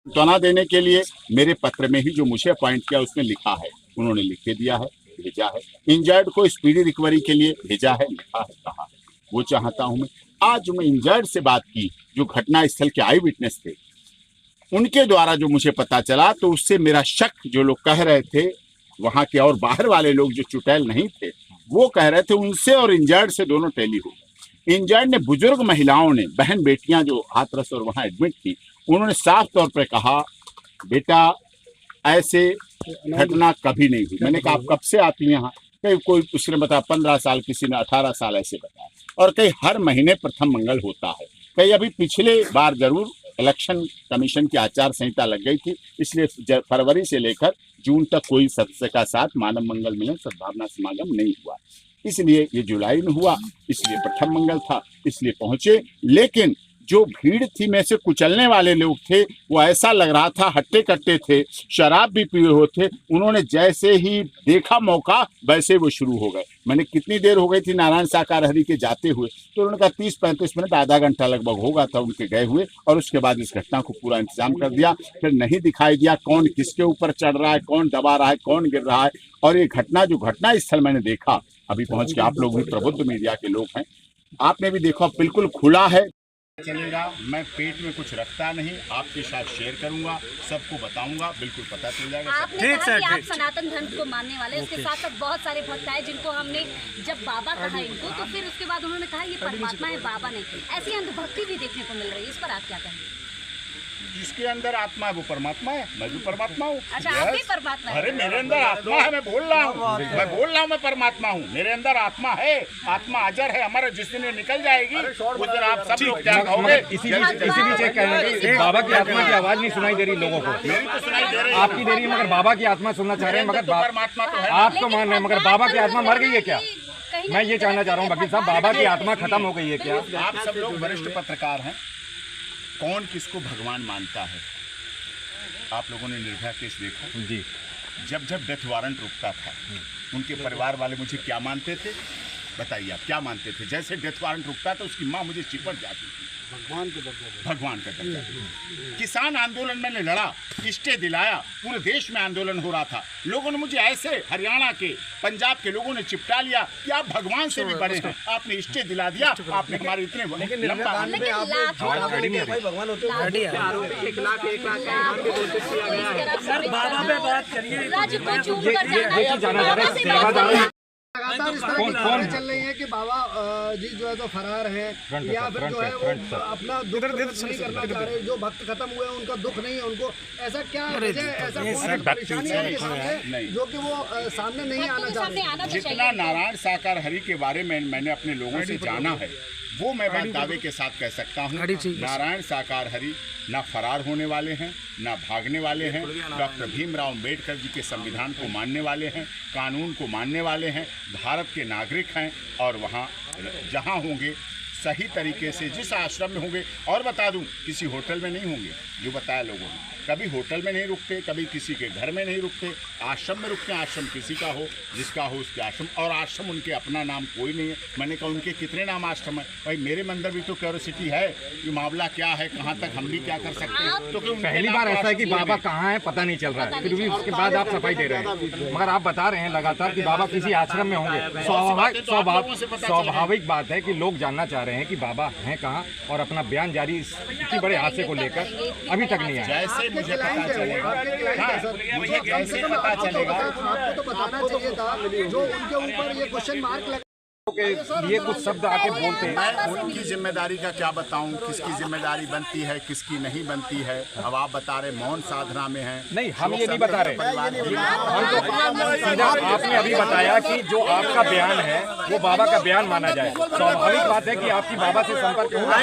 सांत्वना देने के लिए मेरे पत्र में ही जो मुझे अपॉइंट किया उसमें लिखा है, उन्होंने लिख के दिया है, भेजा है। इंजर्ड को स्पीडी रिकवरी के लिए भेजा है, लिखा है, कहा है। वो चाहता हूं मैं। आज मैं इंजर्ड से बात की, जो घटना स्थल के आई विटनेस थे, उनके द्वारा जो मुझे पता चला, तो उससे मेरा शक, जो लोग कह रहे थे वहां के और बाहर वाले लोग जो चुटैल नहीं थे, वो कह रहे थे उनसे और इंजर्ड से दोनों टैली हो गए। इंजर्ड ने, बुजुर्ग महिलाओं ने, बहन बेटियां जो हाथरस और वहां एडमिट थी, उन्होंने साफ तौर पर कहा, बेटा ऐसे घटना कभी नहीं हुई। मैंने कहा आप कब से आती हैं यहाँ? कहीं कोई उसने बताया 15 साल, किसी ने 18 साल ऐसे बताया, और कहीं हर महीने प्रथम मंगल होता है। कहीं अभी पिछले बार जरूर इलेक्शन कमीशन की आचार संहिता लग गई थी, इसलिए फरवरी से लेकर जून तक कोई सदस्य का साथ मानव मंगल मिलन सद्भावना समागम नहीं हुआ। इसलिए ये जुलाई में हुआ, इसलिए प्रथम मंगल था, इसलिए पहुंचे। लेकिन जो भीड़ थी में से कुचलने वाले लोग थे, वो ऐसा लग रहा था हट्टे कट्टे थे, शराब भी पिए हुए थे। उन्होंने जैसे ही देखा मौका, वैसे वो शुरू हो गए। मैंने कितनी देर हो गई थी नारायण साकार हरि के जाते हुए, तो उन्होंने कहा 30-35 मिनट, आधा घंटा लगभग होगा था उनके गए हुए। और उसके बाद इस घटना को पूरा इंतजाम कर दिया। फिर नहीं दिखाई दिया कौन किसके ऊपर चढ़ रहा है, कौन दबा रहा है, कौन गिर रहा है। और ये घटना, जो घटना स्थल मैंने देखा अभी पहुंच के, आप लोग भी प्रबुद्ध मीडिया के लोग हैं, आपने भी देखा, बिल्कुल खुला है। चलेगा, मैं पेट में कुछ रखता नहीं, आपके साथ शेयर करूंगा, सबको बताऊंगा, बिल्कुल पता चल जाएगा। आपने कहा कि आप सनातन धर्म को मानने वाले, उसके साथ साथ बहुत सारे भक्त आए जिनको हमने जब बाबा कहा इनको, तो फिर उसके बाद उन्होंने कहा ये परमात्मा है, बाबा नहीं। ऐसी अंधभक्ति भी देखने को मिल रही है, इस पर आप क्या कहेंगे? जिसके अंदर आत्मा है वो परमात्मा है, मैं भी परमात्मा हूँ। अच्छा, आप भी परमात्मा है? अरे मेरे अंदर आत्मा है, मैं बोल रहा हूँ, मैं परमात्मा हूँ। मेरे अंदर आत्मा है, आत्मा अजर है, हमारे जिस दिन निकल जाएगी उस दिन आप सब लोग क्या कहोगे? इसी बीच कहना है बाबा की आत्मा की आवाज नहीं सुनाई दे रही लोगों को। मेरी तो सुनाई दे रही है, आपकी दे रही है, मगर बाबा की आत्मा सुनना चाह रहे हैं। मगर परमात्मा तो है, आप तो मान रहे हैं, मगर बाबा की आत्मा मर गई है क्या? मैं ये जानना चाह रहा हूँ वकील साहब, बाबा की आत्मा खत्म हो गई है क्या? आप सब लोग वरिष्ठ पत्रकार हैं, कौन किसको भगवान मानता है? आप लोगों ने निर्भया केस देखा जी। जब जब डेथ वारंट रुकता था, उनके परिवार वाले मुझे क्या मानते थे? बताइए आप क्या मानते थे? जैसे डेथ वारंट रुकता था, उसकी माँ मुझे चिपट जाती थी, भगवान का दर्जा। किसान आंदोलन मैंने लड़ा, स्टे दिलाया, पूरे देश में आंदोलन हो रहा था। लोगों ने मुझे ऐसे, हरियाणा के, पंजाब के लोगों ने चिपटा लिया कि आप भगवान से भी बड़े हैं, आपने स्टे दिला दिया, आपने हमारे इतने लगातार इस तरह की चल रही है कि बाबा जी जो है तो फरार है, या फिर जो है वो अपना दुख नहीं करना चाह रहे, जो भक्त खत्म हुए हैं उनका दुख नहीं है उनको। ऐसा क्या वजह, ऐसा कौन परेशानी है उनके सामने जो कि वो सामने नहीं आना चाह रहे? जितना नारायण साकार हरि के बारे में मैंने अपने लोगों से जाना है, वो मैं बात दावे के साथ कह सकता हूँ। नारायण साकार हरि ना फरार होने वाले हैं, ना भागने वाले हैं। डॉक्टर भीमराव अम्बेडकर जी के संविधान को मानने वाले हैं, कानून को मानने वाले हैं, भारत के नागरिक हैं, और वहाँ जहाँ होंगे सही तरीके से, जिस आश्रम में होंगे, और बता दूं, किसी होटल में नहीं होंगे, जो बताया लोगों ने, कभी होटल में नहीं रुकते, कभी किसी के घर में नहीं रुकते, आश्रम में रुकते हैं। आश्रम किसी का हो, जिसका हो उसके आश्रम, और आश्रम उनके अपना नाम कोई नहीं है। मैंने कहा उनके कितने नाम आश्रम है? भाई मेरे अंदर भी तो क्यूरियोसिटी है कि मामला क्या है, कहाँ तक हम भी क्या कर सकते हैं। तो पहली बार ऐसा है कि बाबा कहाँ है पता नहीं चल रहा है, फिर भी उसके बाद आप सफाई दे रहे हैं। मगर आप बता रहे हैं लगातार कि बाबा किसी आश्रम में होंगे। स्वाभाविक बात है कि लोग जानना चाह रहे हैं कि बाबा हैं कहाँ, और अपना बयान जारी इतने बड़े हादसे को लेकर अभी तक नहीं आया। जैसे मुझे पता चलेगा, मुझे कैसे पता चलेगा, आपको तो बताना चाहिए था। जो उनके ऊपर ये क्वेश्चन मार्क लगा के लिए कुछ शब्द आके बोलते हैं, मैं उनकी जिम्मेदारी का क्या बताऊं, किसकी जिम्मेदारी बनती है, किसकी नहीं बनती है। अब आप बता रहे मौन साधना में हैं। नहीं, हम ये नहीं बता रहे। सीधा आपने अभी बताया कि जो आपका बयान है वो बाबा का बयान माना जाए। स्वाभाविक बात है कि आपकी बाबा से संपर्क होगा।